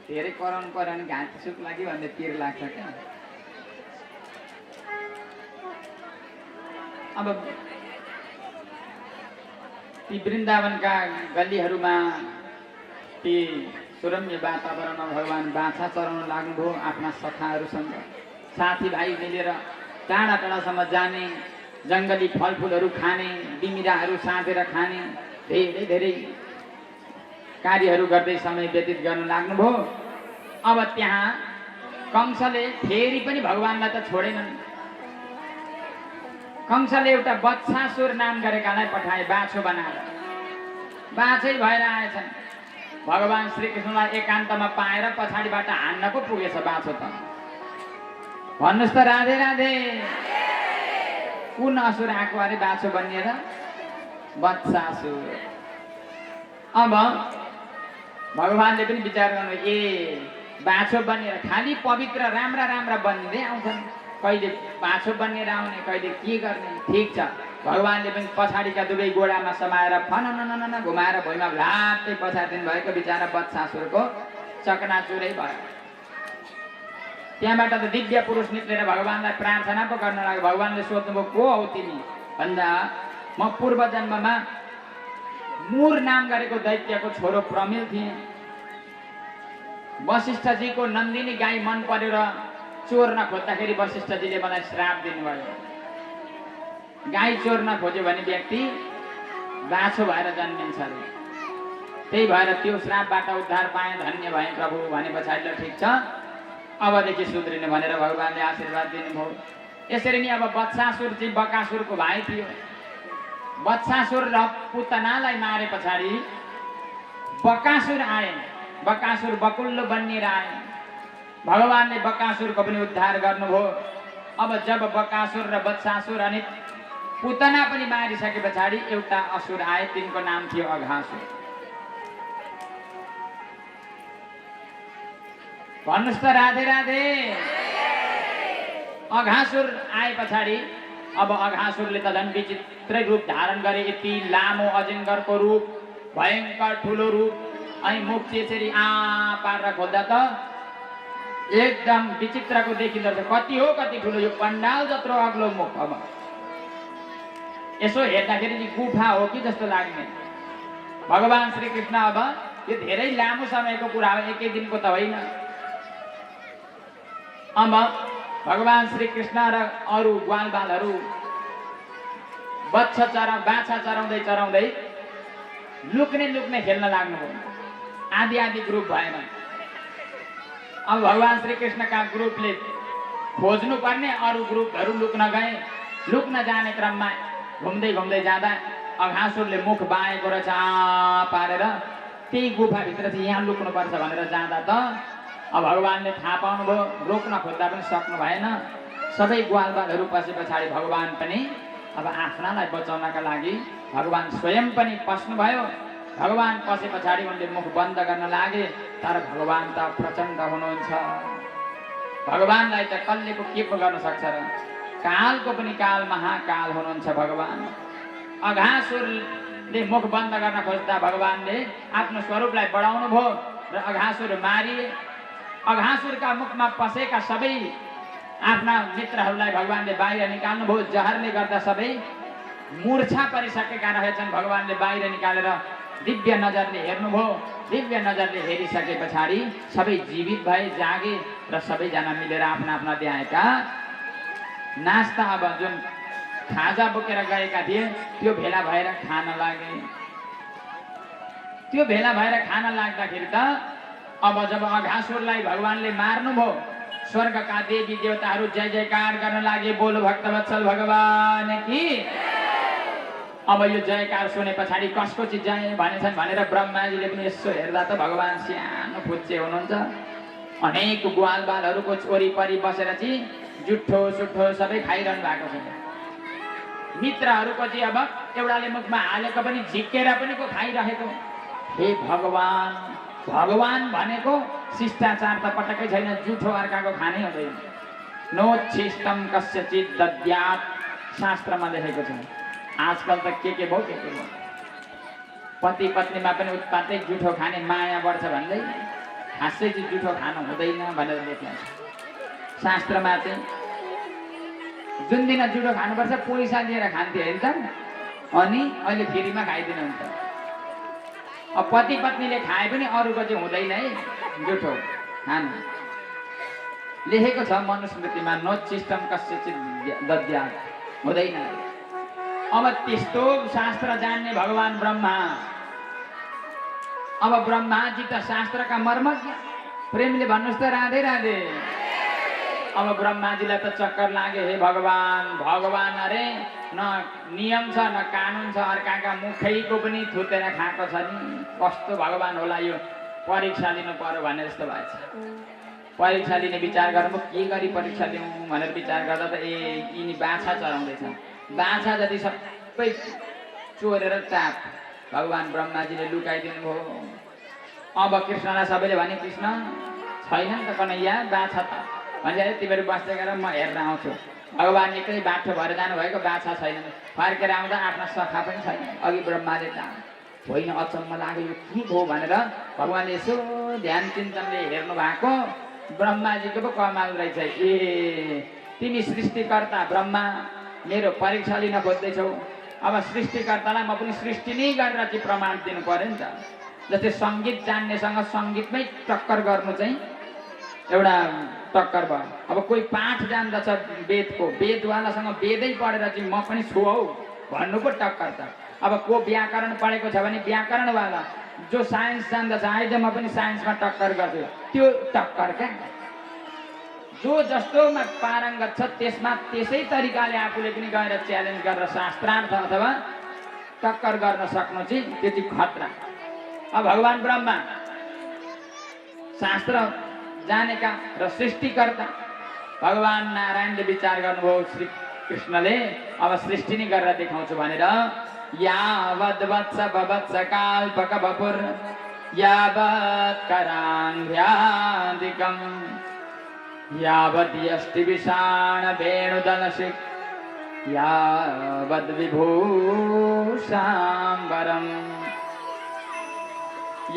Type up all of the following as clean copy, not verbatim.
धेरै कराउनु पर्यो भने घाँटी सुक लाग्यो भन्ने पिर लाग्छ क्या। अब ती वृन्दावनका गल्लीहरूमा ती सुरम्य वातावरणमा भगवान् बाछा चराउन लाग्नुभयो आफ्ना सखाहरूसँग। साथीभाइ मिलेर टाढा टाढासम्म जाने, जङ्गली फलफुलहरू खाने, बिमिराहरू साँधेर खाने, धेरै धेरै कार्यहरू गर्दै समय व्यतीत गर्न लाग्नुभयो। अब त्यहाँ कंसले फेरि पनि भगवान्लाई त छोडेनन्। कंसले एउटा बत्सासुर नाम गरेकालाई पठाए बाछो बनाएर। बाछै भएर आएछन्। भगवान् श्रीकृष्णलाई एकान्तमा पाएर पछाडिबाट हान्न पो पुगेछ बाछो त। भन्नुहोस् त राधे राधे। कुन असुर आएको अरे बाछो बनिएर? बत्सासुर। अब भगवान्ले पनि विचार गर्नु, ए बाछो बनिएर खालि पवित्र राम्रा राम्रा बनिँदै आउँछन्, कहिले बाछो बनिएर आउने, कहिले के गर्ने। ठिक छ, भगवान्ले पनि पछाडिका दुवै गोडामा समाएर फनननन घुमाएर भुइँमा भ्लाप्दै पछाडिदिनु भएको बिचरा बत्सासुरको चकनाचुरै भयो। त्यहाँबाट त दिव्य पुरुष निक्लेर भगवान्लाई प्रार्थना पो गर्न लाग्यो। भगवान्ले सोध्नुभयो, को हौ तिमी? भन्दा म पूर्व जन्ममा मुर नाम गरेको दैत्यको छोरो प्रमिल थिएँ। वशिष्ठजीको नन्दिनी गाई मन परेर चोर्न खोज्दाखेरि वशिष्ठजीले मलाई श्राप दिनुभयो। गाई चोर्न खोज्यो भने व्यक्ति बाछो भएर जन्मिन्छ अरे। त्यही भएर त्यो श्रापबाट उद्धार पाएँ, धन्य भएँ प्रभु भने पछाडि ल ठिक छ, अबदेखि सुध्रिने भनेर भगवान्ले आशीर्वाद दिनुभयो। यसरी नै अब बत्सासुर चाहिँ बकासुरको भाइ थियो। बत्सासुर र पुतनालाई मारे पछाडि बकासुर आए। बकासुर बकुल्लो बनिएर आए। भगवान्ले बकासुरको पनि उद्धार गर्नुभयो। अब जब बकासुर र बत्सासुर अनि पुतना पनि मारिसके पछाडि एउटा असुर आए, तिनको नाम थियो अघासुर। भन्नुहोस् त राधे राधे। अघासुर आए पछाडि अब अघासुरले त झन् विचित्रै रूप धारण गरे। यति लामो अजिङ्गरको रूप, भयङ्कर ठुलो रूप, अनि मुख यसरी पारेर खोज्दा त एकदम विचित्रको देखिँदो रहेछ। कति हो कति ठुलो, यो पण्डाल जत्रो अग्लो मुख। अब यसो हेर्दाखेरि चाहिँ गुफा हो कि जस्तो लाग्ने। भगवान् श्रीकृष्ण अब यो धेरै लामो समयको कुरा हो, एकै दिनको त होइन। अब भगवान् श्रीकृष्ण र अरू ग्वालबालहरू बाछा चराउँदै चराउँदै लुक्ने लुक्ने खेल्न लाग्नुभयो। आदि आदि ग्रुप भएन। अब भगवान् श्रीकृष्णका ग्रुपले खोज्नु पर्ने, अरू ग्रुपहरू लुक्न गए। लुक्न जाने क्रममा घुम्दै घुम्दै जाँदा अघासुरले मुख बाएको रहेछ पारेर। त्यही गुफाभित्र चाहिँ यहाँ लुक्नुपर्छ भनेर जाँदा त अब भगवान्ले थाहा पाउनुभयो। रोक्न खोज्दा पनि सक्नु भएन। सबै ग्वालबालहरू पछि पछाडि भगवान् पनि अब आफ्नालाई बचाउनका लागि भगवान् स्वयं पनि पस्नुभयो। भगवान् पसे पछाडि उनले मुख बन्द गर्न लागे। तर भगवान् त प्रचण्ड हुनुहुन्छ। भगवान्लाई त कसले पो के पो गर्न सक्छ र? कालको पनि काल, महाकाल हुनुहुन्छ भगवान्। अघासुरले मुख बन्द गर्न खोज्दा भगवान्ले आफ्नो स्वरूपलाई बढाउनु भयो र अघासुर मारिए। अघासुरका मुखमा पसेका सबै आफ्ना मित्रहरूलाई भगवान्ले बाहिर निकाल्नु भयो। जहरले गर्दा सबै मूर्छा परिसकेका रहेछन्। भगवान्ले बाहिर निकालेर दिव्य नजरले हेर्नुभयो। दिव्य नजरले हेरिसके पछाडि सबै जीवित भए, जागे र सबैजना मिलेर आफ्ना आफ्ना ल्याएका नास्ता, अब जुन खाजा बोकेर गएका थिए, त्यो भेला भएर खान लागे। त्यो भेला भएर खान लाग्दाखेरि त अब जब अघासुरलाई भगवान्ले मार्नुभयो, स्वर्गका देवी देवताहरू जय जयकार गर्न लागे। बोलो भक्तवत्सल भगवान की। अब यो जयकार सुने पछाडि कसको चाहिँ जय भनेछन् भनेर ब्रह्माजीले पनि यसो हेर्दा त भगवान् सानो फुच्चे हुनुहुन्छ। अनेक ग्वालबालहरूको वरिपरि बसेर चाहिँ जुठो सुठो सबै खाइरहनु भएको छ। मित्रहरूको चाहिँ अब एउटाले मुखमा हालेको पनि झिक्केर पनि को खाइरहेको। हे भगवान्, भगवान् भनेको शिष्टाचार त पटक्कै छैन। जुठो अर्काको खानै हुँदैन। नोच्छिष्टम कस्यचित् दद्यात् शास्त्रमा लेखेको छ। आजकल त के भयो के भयो। पति पत्नीमा पनि उत्पातै जुठो खाने, माया बढ्छ भन्दै खासै चाहिँ जुठो खानु हुँदैन भनेर लेखेको छ शास्त्रमा चाहिँ। जुन दिन जुठो खानुपर्छ पैसा दिएर खान्थ्यो होइन त, अनि अहिले फ्रीमा खाइदिनुहुन्छ। अब पति पत्नीले खाए पनि अरूको चाहिँ हुँदैन है जुठो खानु। लेखेको छ मनुस्मृतिमा, नो सिस्टम कस्यचित दद्यात्, हुँदैन। अब त्यस्तो शास्त्र जान्ने भगवान ब्रह्मा, अब ब्रह्माजी त शास्त्रका मर्मज्ञ, प्रेमले भन्नुहोस् त राधे राधे। अब ब्रह्माजीलाई त चक्कर लाग्यो, हे भगवान, भगवान अरे न नियम छ न कानुन छ, अर्काका मुखैको पनि थुतेर खाएको छ नि, कस्तो भगवान होला यो, परीक्षा लिनु पर्यो भने जस्तो भएछ। परीक्षा लिने विचार गर्नु, के गरी परीक्षा लिउँ भनेर विचार गर्दा त यिनी बाछा चराउँदैछन्। बाछा जति सबै चोरेर टाप भगवान ब्रह्माजीले लुकाइदिनु भयो। अब कृष्णलाई सबैले भने, कृष्ण छैन नि त कन्हैया, बाछा त भन्छ, तिमीहरू बस्दै गरेर म हेर्न आउँछु। भगवान निकै बाठो भएर जानुभएको, बाछा छैन। फर्केर आउँदा आफ्ना सखा पनि छैन। अघि ब्रह्माले त होइन अचम्म लाग्यो, यो के भयो भनेर भगवानले यसो ध्यान चिन्तनले हेर्नु भएको। ब्रह्माजीको पो कमाल रहेछ। ए तिमी सृष्टिकर्ता ब्रह्मा, मेरो परीक्षा लिन खोज्दैछौ। अब सृष्टिकर्तालाई म पनि सृष्टि नै गरेर चाहिँ प्रमाण दिनु पर्यो नि त। जस्तै सङ्गीत जान्नेसँग सङ्गीतमै टक्कर गर्नु चाहिँ एउटा टक्कर भयो। अब कोही पाठ जान्दछ वेदको, वेदवालासँग वेदै पढेर चाहिँ म पनि छु हौ भन्नु पो टक्कर त। अब को व्याकरण पढेको छ भने व्याकरणवाला, जो साइन्स जान्दछ आइज म पनि साइन्समा टक्कर गर्छु, त्यो टक्कर क्या। जो जस्तोमा पारङ्गत छ त्यसमा त्यसै तरिकाले आफूले पनि गएर च्यालेन्ज गरेर शास्त्रार्थ अथवा टक्कर गर्न सक्नु चाहिँ त्यो चाहिँ खतरा। अब भगवान ब्रह्मा शास्त्र जानेका र सृष्टिकर्ता भगवान नारायणले विचार गर्नुभयो श्री कृष्णले, अब सृष्टि नै गरेर देखाउँछु भनेर। यावद् वत्स भवत्स काल्पक बपुर यावत् कराङ्घ्यादिकम् यावद् यष्टि विषाण वेणुदलशिक् यावद् विभूषाम्बरम्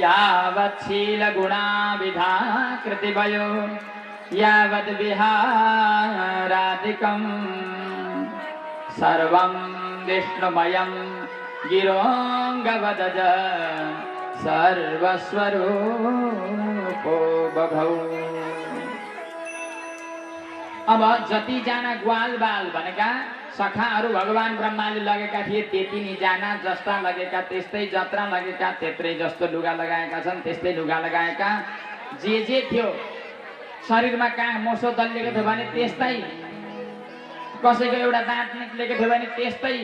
यावत् शीलगुणाविधा कृतिवयो यावद् विहारादिकम् सर्वं विष्णुमयं गिरोऽङ्गवदज सर्वस्वरूपो बभौ। अब जतिजना ग्वाल बाल भनेका सखाहरू भगवान ब्रह्माले लगेका थिए त्यति नै जना, जस्ता लगेका त्यस्तै, जत्रा लगेका त्यत्रै, जस्तो लुगा लगाएका छन् त्यस्तै लुगा लगाएका, जे थियो शरीरमा कहाँ मोसो दल्लिएको थियो भने त्यस्तै, कसैको एउटा दाँत निक्लेको थियो भने त्यस्तै,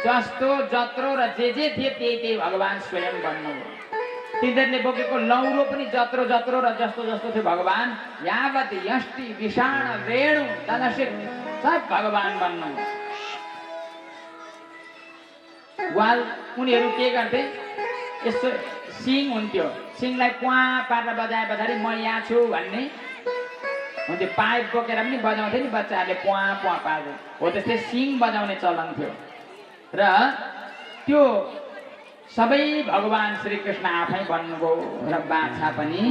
जस्तो जत्रो र जे थिए त्यही भगवान स्वयं बन्नुभयो। तिनीहरूले बोकेको लौरो पनि जत्रो जत्रो र जस्तो जस्तो थियो भगवान। यावत् यष्टि विषाण वेणु दलशिक सब भगवान बन्नुभयो। वाल उनीहरू के गर्थे, यस्तो सिङ हुन्थ्यो, सिङलाई क्वा पारेर बजाए पछाडि म यहाँ छु भन्ने हुन्थ्यो। पाइप बोकेर पनि बजाउँथे नि बच्चाहरूले, प्वा प्वा पार्दै हो त्यस्तै सिङ बजाउने चलन थियो। र त्यो सबै भगवान श्रीकृष्ण आफै बन्नुभयो र बाछा पनि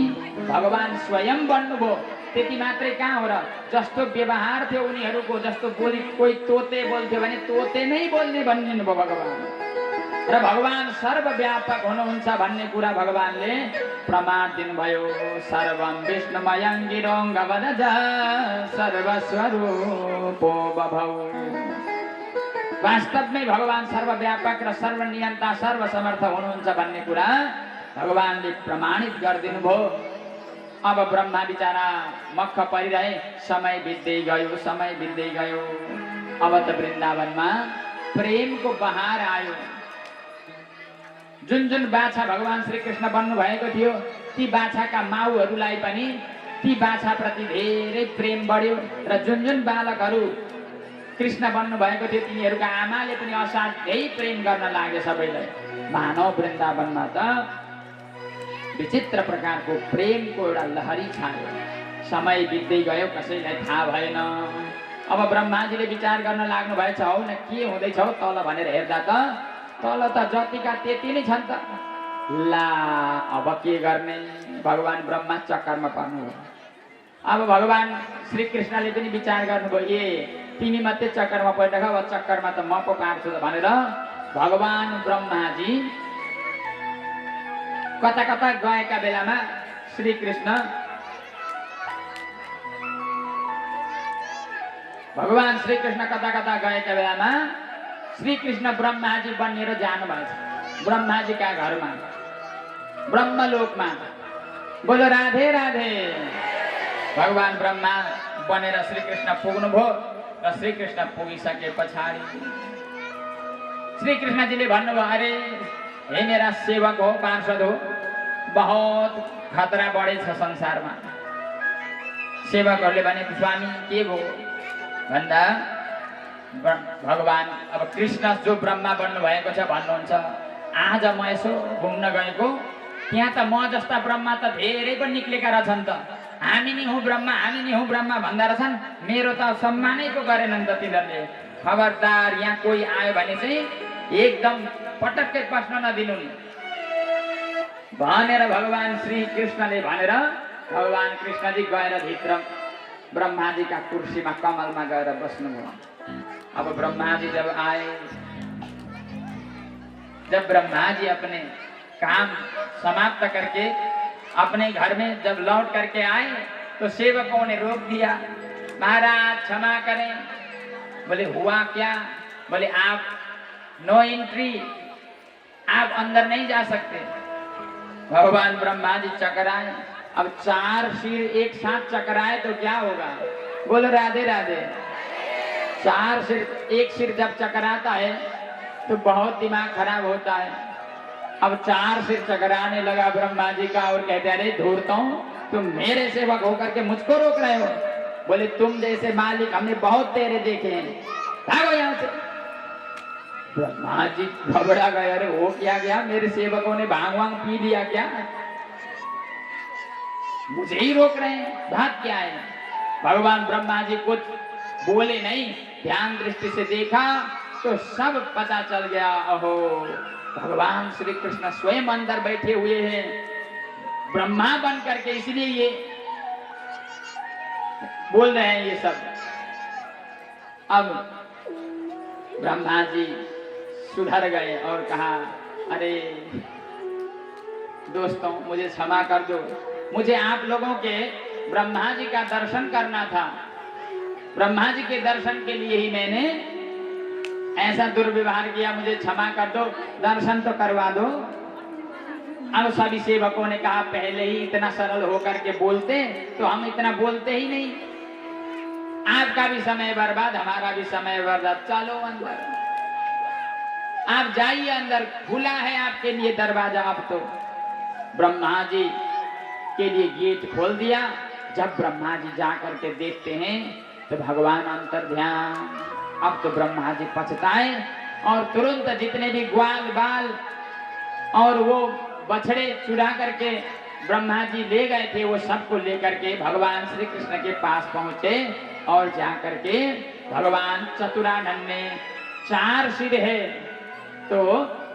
भगवान स्वयं बन्नुभयो। त्यति मात्रै कहाँ हो र, जस्तो व्यवहार थियो उनीहरूको, जस्तो बोली कोही तोते बोल्थ्यो भने तोते नै बोल्ने भनिदिनु भयो भगवान। र भगवान सर्वव्यापक हुनुहुन्छ भन्ने कुरा भगवानले प्रमाण दिनुभयो। सर्वं विष्णुमयं गिरोऽङ्गवदज सर्वस्वरूपो बभौ। वास्तवमै भगवान सर्वव्यापक र सर्वनियन्ता सर्वसमर्थ हुनुहुन्छ भन्ने कुरा भगवानले प्रमाणित गरिदिनु भयो। अब ब्रह्मा बिचारा मक्ख परिरहे, समय बित्दै गयो, समय बित्दै गयो। अब त वृन्दावनमा प्रेमको बहार आयो। जुन जुन बाछा भगवान श्रीकृष्ण बन्नु भएको थियो ती बाछाका माउहरूलाई पनि ती बाछाप्रति धेरै प्रेम बढ्यो। र जुन जुन बालकहरू कृष्ण बन्नु भएको थियो तिनीहरूका आमाले पनि असाध्यै प्रेम गर्न लागे सबैलाई। मानव वृन्दावनमा त विचित्र प्रकारको प्रेमको एउटा लहरी छायो। समय बित्दै गयो, कसैलाई थाहा भएन। अब ब्रह्माजीले विचार गर्न लाग्नु भएछ, हौ न के हुँदैछ हौ तल भनेर हेर्दा त तल त जतिका त्यति नै छन् त। ला अब के गर्ने भगवान ब्रह्मा चक्करमा पर्नु। अब भगवान श्री कृष्णले पनि विचार गर्नुभयो, ए तिमी मात्रै चक्करमा परिरह, अब चक्करमा त म पो पार्छु भनेर भगवान ब्रह्माजी कता कता गएका बेलामा श्री कृष्ण भगवान श्री कृष्ण कता कता गएका बेलामा श्री कृष्ण ब्रह्माजी बनिएर जानुभएछ ब्रह्माजीका घरमा ब्रह्मलोकमा। बोलो राधे राधे। भगवान ब्रह्मा बनेर श्री कृष्ण पुग्नुभयो र श्री कृष्ण पुगिसके पछाडि श्री कृष्णजीले भन्नुभयो, अरे हे मेरा सेवक हो, पार्षद हो, बहुत खतरा बढेछ संसारमा। सेवकहरूले भने, स्वामी के भयो भन्दा भगवान अब कृष्ण जो ब्रह्मा बन्नु भएको छ भन्नुहुन्छ, आज म यसो घुम्न गएको त्यहाँ त म जस्ता ब्रह्मा त धेरै पनि निक्लेका रहेछन् त, हामी नै हौँ ब्रह्मा, हामी नै हौँ ब्रह्मा भन्दा रहेछन्, मेरो त सम्मानै पो गरेनन् त तिनीहरूले। खबरदार यहाँ कोही आयो भने चाहिँ एकदम पटक्कै पस्न नदिनु भनेर भगवान श्री कृष्णले भनेर भगवान कृष्णजी गएर भित्र ब्रह्माजीका कुर्सीमा कमलमा गएर बस्नुभयो। अब ब्रह्माजी जब आए, जब ब्रह्माजी अपने काम समाप्त करके अपने घर में जब लौट करके आए तो सेवकों ने रोक दिया, महाराज क्षमा करें। बोले हुआ क्या? बोले आप नो एंट्री, आप अंदर नहीं जा सकते। भगवान ब्रह्मा जी चकराए, अब 4 सिर एक साथ चकराए तो क्या होगा? बोलो राधे राधे। 4 सिर, एक सिर जब चकराता है तो बहुत दिमाग खराब होता है। अब 4 सिर चकराने लगा ब्रह्मा जी का और कहते, अरे धूर्तों, तुम मेरे सेवक होकर के मुझको रोक रहे हो? बोले तुम जैसे मालिक हमने बहुत तेरे देखे हैं, भागो यहाँ से। ब्रह्मा जी घबरा गए, अरे हो क्या गया? मेरे सेवकों ने भांग वांग पी लिया क्या? मुझे ही रोक रहे हैं, बात क्या है? भगवान ब्रह्मा जी कुछ बोले नहीं, ध्यान दृष्टि से देखा तो सब पता चल गया। अहो, भगवान श्री कृष्ण स्वयं अंदर बैठे हुए हैं ब्रह्मा बन करके, इसलिए ये बोल रहे हैं ये सब। अब ब्रह्मा जी सुधर गए और कहा, अरे दोस्तों मुझे क्षमा कर दो, मुझे आप लोगों के ब्रह्मा जी का दर्शन करना था। ब्रह्मा जी के दर्शन के लिए ही मैंने ऐसा दुर्व्यवहार किया, मुझे क्षमा कर दो, दर्शन तो करवा दो। अब सभी सेवकों ने कहा, पहले ही इतना सरल होकर के बोलते तो हम इतना बोलते ही नहीं। आपका भी समय बर्बाद, हमारा भी समय बर्बाद, चलो अंदर, आप जाइए अंदर, खुला है आपके लिए दरवाजा। अब तो ब्रह्मा जी के लिए गेट खोल दिया। जब ब्रह्मा जी जा करके देखते हैं तो भगवान अंतर ध्यान। अब तो ब्रह्मा जी पछताए और तुरंत जितने भी ग्वाल बाल और वो बछड़े चुरा करके ब्रह्मा जी ले गए थे, वो सबको लेकर के भगवान श्री कृष्ण के पास पहुंचे और जा करके भगवान चतुरानन ने 4 सिर है तो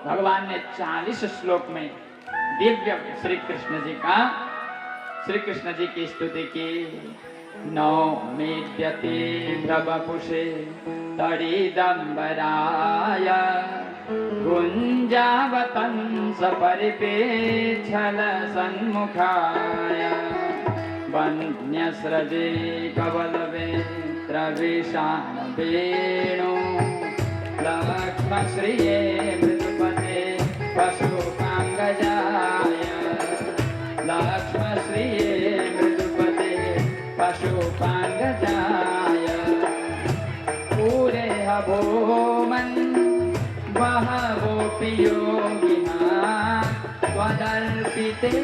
भगवान ने 40 श्लोक में दिव्य श्री कृष्ण जी की स्तुति की। नौ मेद्यते प्रवपुषे तडिदम्बराय गुञ्जावतंस परिपेच्छल सन्मुखाय वन्यस्रजे कवलवेत्रविशान वेणु लक्ष्मश्रिये मृदुपते पशुपाङ्गजाय लक्ष्मश्रिये मृदुपते पशुपाङ्गजाय पूरे भूमन् बहवोऽपि योगिनः त्वदर्पिते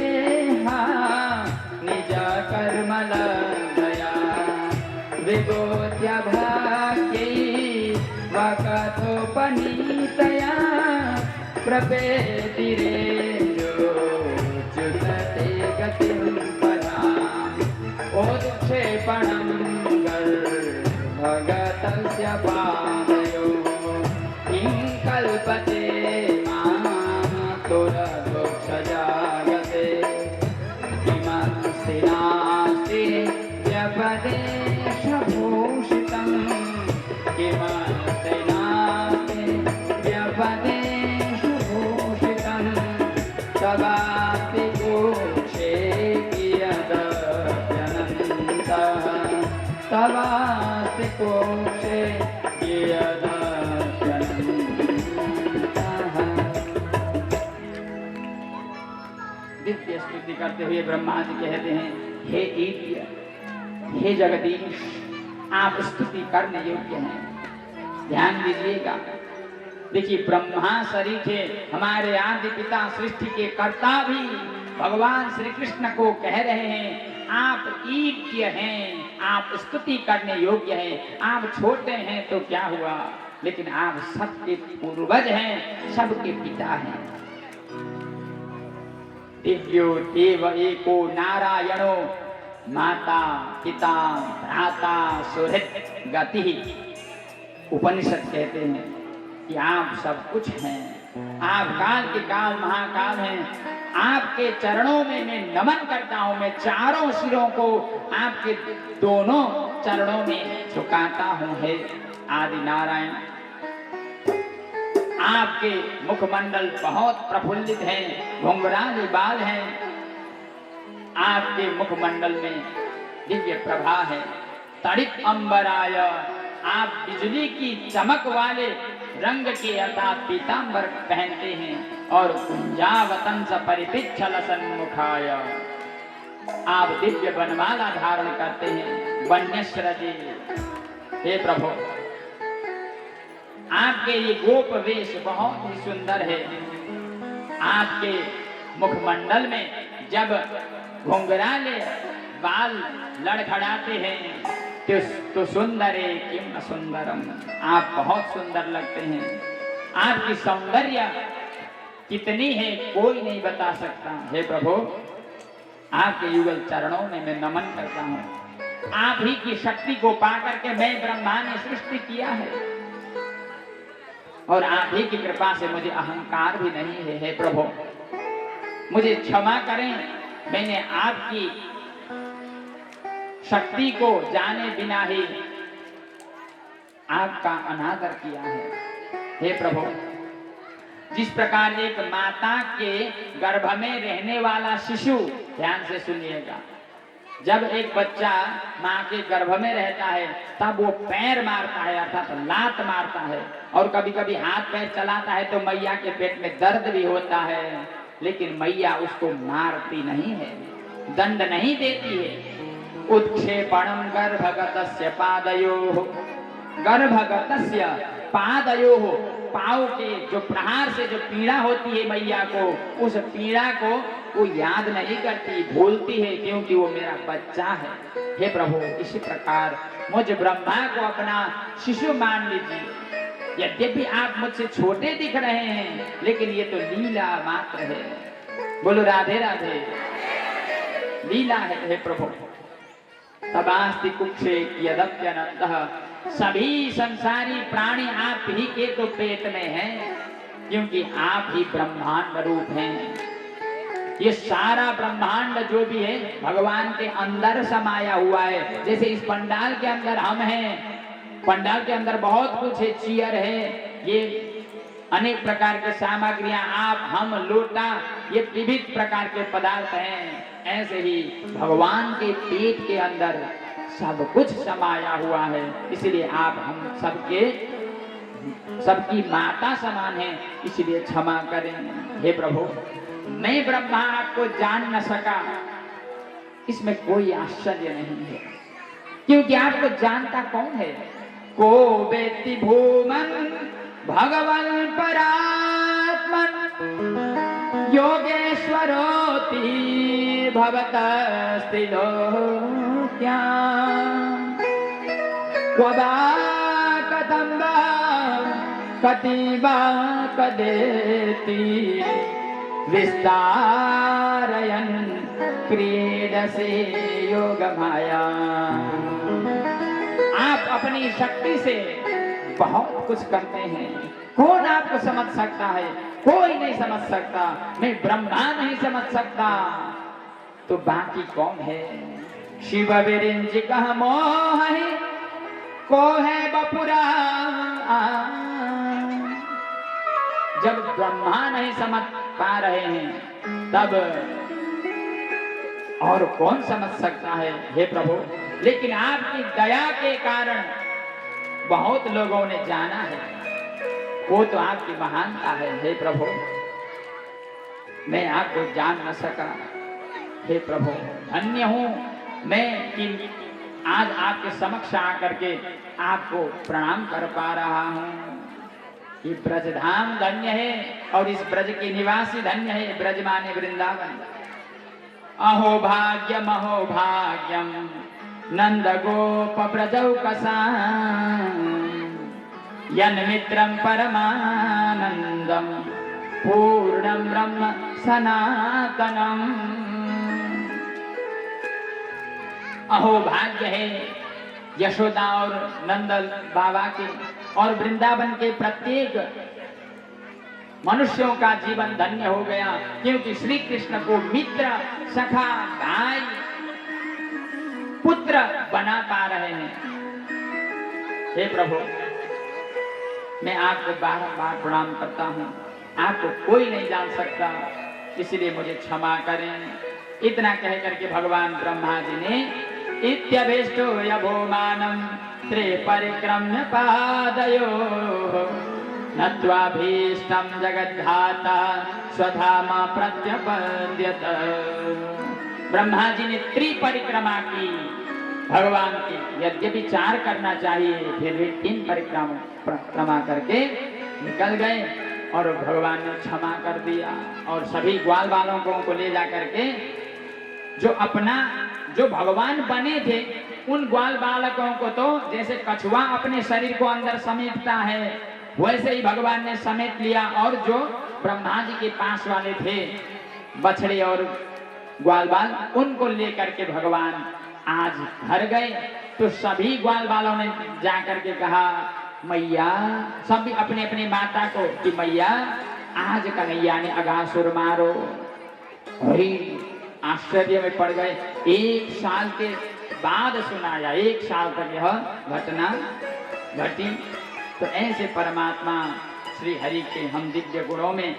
निज कर्मलया विभूत्य भाग्यै वकथोपनीतया प्रपेतिरेजुते गतिं पराम् उत्क्षेपणं गर्भगतस्य पादयो किं कल्पते मातुरदुःख स्तुति करते हुए ब्रह्मा जी कहते हैं, हे ईर्ष्य, हे जगदीश, आप स्तुति करने योग्य हैं। ध्यान दीजिएगा, देखिए ब्रह्मा सरीखे हमारे आदि पिता सृष्टि के कर्ता भी भगवान श्री कृष्ण को कह रहे हैं, आप ईर्ष्य हैं, आप स्तुति करने योग्य हैं। आप छोटे हैं तो क्या हुआ, लेकिन आप सबके पूर्वज हैं, सबके पिता हैं। दिव्यो देव एको नारायणो माता पिता भ्राता सुहृद गति। उपनिषद कहते हैं कि आप सब कुछ हैं, आप काल के काल महाकाल हैं। आपके चरणों में मैं नमन करता हूं, मैं चारों सिरों को आपके दोनों चरणों में झुकाता हूं। हे आदि नारायण, आपके मुखमंडल बहुत प्रफुल्लित हैं, घुंघराले बाल हैं, आपके मुखमंडल में दिव्य प्रभा है। तड़ित अंबराय, आप बिजली की चमक वाले रंग के अर्थात पीतांबर पहनते हैं। और कुंजावतंस परिपिच्छल सन्मुखाय, आप दिव्य बनमाला धारण करते हैं। वन्यश्रजे, हे प्रभु, आपके ये गोप वेश बहुत ही सुंदर है। आपके मुखमंडल में जब घुंघराले बाल लड़खड़ाते हैं तो सुंदर है किम सुंदरम, आप बहुत सुंदर लगते हैं। आपकी सौंदर्य कितनी है कोई नहीं बता सकता। हे प्रभु, आपके युगल चरणों में मैं नमन करता हूँ। आप ही की शक्ति को पाकर के मैं ब्रह्मा ने सृष्टि किया है, और आप ही की कृपा से मुझे अहंकार भी नहीं है। हे प्रभु, मुझे क्षमा करें, मैंने आपकी शक्ति को जाने बिना ही आपका अनादर किया है। हे प्रभु, जिस प्रकार एक माता के गर्भ में रहने वाला शिशु, ध्यान से सुनिएगा, जब एक बच्चा माँ के गर्भ में रहता है तब वो पैर मारता है अर्थात लात मारता है, और कभी कभी हाथ पैर चलाता है तो मैया के पेट में दर्द भी होता है, लेकिन मैया उसको मारती नहीं है, दंड नहीं देती है। उत्क्षेपणम गर्भगतस्य पादयोः, गर्भगतस्य पादयोः, पाँव के जो प्रहार से जो पीड़ा होती है मैया को, उस पीड़ा को वो याद नहीं करती, भूलती है, क्योंकि वो मेरा बच्चा है। हे प्रभु, इसी प्रकार मुझ ब्रह्मा को अपना शिशु मान लीजिए। यद्यपि आप मुझसे छोटे दिख रहे हैं, लेकिन ये तो लीला मात्र है। बोलो राधे राधे, लीला है। हे प्रभु, तबास्ति कुक्षे यदप्यनंतः, सभी संसारी प्राणी आप ही के तो पेट में हैं, क्योंकि आप ही ब्रह्मांड रूप हैं। ये सारा ब्रह्मांड जो भी है भगवान के अंदर समाया हुआ है। जैसे इस पंडाल के अंदर हम हैं, पंडाल के अंदर बहुत कुछ है, चेयर है, ये अनेक प्रकार के सामग्रियां, आप हम लोटा, ये विविध प्रकार के पदार्थ हैं। ऐसे ही भगवान के पेट के अंदर सब कुछ समाया हुआ है, इसलिए आप हम सबकी माता समान हैं, इसलिए क्षमा करें। हे प्रभु, मैं ब्रह्मा आपको जान न सका, इसमें कोई आश्चर्य नहीं है, क्योंकि आपको जानता कौन है? को वेत्ति भूमन भगवन् परात्मन्, योगेश्वरोति भवतस्त्रिलोक्याम्, क्व वा कथं वा कति वा कदेति विस्तारयन् क्रीडसे योगमाया। आप अपनी शक्ति से बहुत कुछ करते हैं, कौन आपको समझ सकता है? कोई नहीं समझ सकता, मैं ब्रह्मा नहीं समझ सकता, तो बाकी कौन है? शिव विरिंच कह मोह को है बपुरा। जब ब्रह्मा नहीं समझ पा रहे हैं तब और कौन समझ सकता है? हे प्रभु, लेकिन आपकी दया के कारण बहुत लोगों ने जाना है, वो तो आपकी महानता है। हे प्रभु, मैं आपको जान न सका, हे प्रभु धन्य हूं मैं कि आज आपके समक्ष आकर के आपको प्रणाम कर पा रहा हूं। ये ब्रजधाम धन्य है और इस ब्रज के निवासी धन्य है, ब्रज माने वृंदावन। अहो भाग्यम नंद गोप ब्रजौकसा यन्मित्रं परमानंदम पूर्णं ब्रह्म सनातनम। अहो भाग्य है यशोदा और नंदन बाबा के और वृंदावन के प्रत्येक मनुष्यों का जीवन धन्य हो गया, क्योंकि श्री कृष्ण को मित्र, सखा, भाई, पुत्र बना पा रहे हैं। हे प्रभु मैं आपको बार-बार प्रणाम करता हूँ, आपको कोई नहीं जान सकता, इसलिए मुझे क्षमा करें। इतना कह करके भगवान ब्रह्मा जी ने इत्यभीष्टो यभोमानं त्रे परिक्रम्य पादयो नत्वाभीष्टं जगद्धाता स्वधामा प्रत्यपद्यत। ब्रह्मा जी ने त्रिपरिक्रमा की भगवान की, यद्यपि 4 करना चाहिए फिर भी 3 परिक्रमा करके निकल गए और भगवान ने क्षमा कर दिया। और सभी ग्वाल बालकों को ले जा करके जो भगवान बने थे उन ग्वाल बालकों को तो जैसे कछुआ अपने शरीर को अंदर समेटता है वैसे ही भगवान ने समेट लिया। और जो ब्रह्मा जी के पास वाले थे बछड़े और ग्वाल बाल, उनको लेकर के भगवान आज घर गए तो सभी ग्वाल बालों ने जाकर के कहा मैया, सभी अपने अपने माता को कि मैया आज कन्हैया ने अगासुर मारो। अरे आश्चर्य में पड़ गए, 1 साल के बाद सुनाया, 1 साल तक यह घटना घटी। तो ऐसे परमात्मा श्री हरि के हम दिव्य गुणों में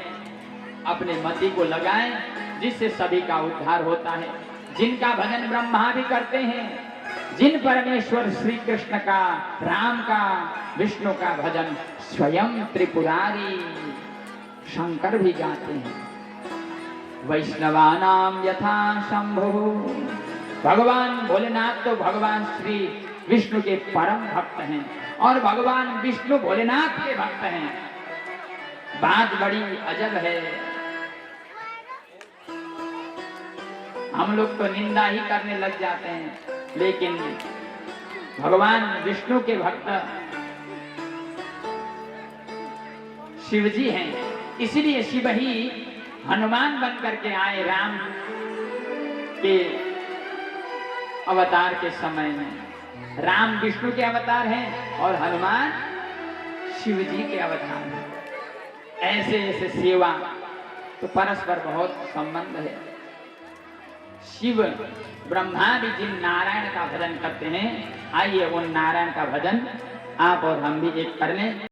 अपने मति को लगाएं जिससे सभी का उद्धार होता है। जिनका भजन ब्रह्मा भी करते हैं, जिन परमेश्वर श्री कृष्ण का, राम का, विष्णु का भजन स्वयं त्रिपुरारी शंकर भी गाते हैं। वैष्णवानाम यथा शंभु, भगवान भोलेनाथ तो भगवान श्री विष्णु के परम भक्त हैं और भगवान विष्णु भोलेनाथ के भक्त हैं। बात बड़ी अजब है, हम लोग तो निंदा ही करने लग जाते हैं, लेकिन भगवान विष्णु के भक्त शिव जी हैं। इसलिए शिव ही हनुमान बन करके आए राम के अवतार के समय में। राम विष्णु के अवतार हैं और हनुमान शिव जी के अवतार हैं। ऐसे ऐसे सेवा तो परस्पर बहुत संबंध है। शिव ब्रह्मा भी जिन नारायण का भजन करते हैं, आइए उन नारायण का भजन आप और हम भी एक कर लें।